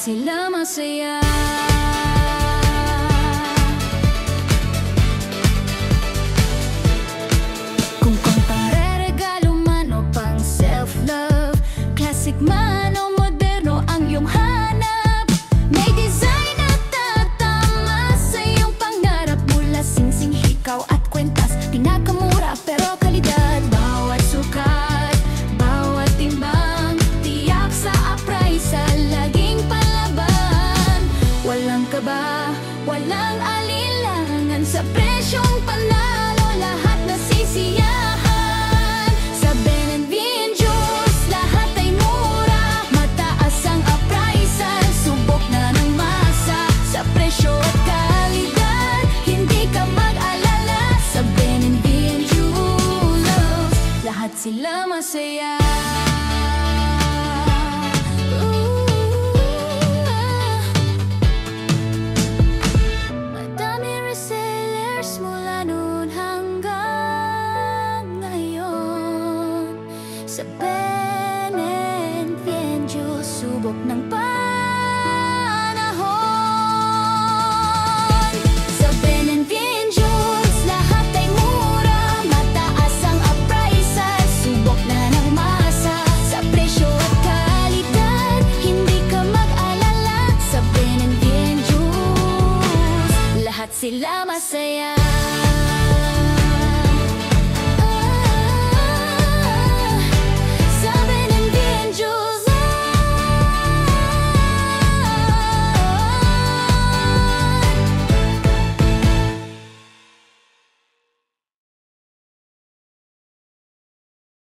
sila masaya. Kung pang-regalo man o pang self-love, classic man o moderno ang iyong hanap, may design na tatama sa iyong pangarap. Mula singsing, hikaw at kwentas, pinakamura pero kalidad. Bawat sukat, bawat timbang, tiyak sa appraisa, laging palaban. Walang kaba, walang alinlangan sa presyong panahon.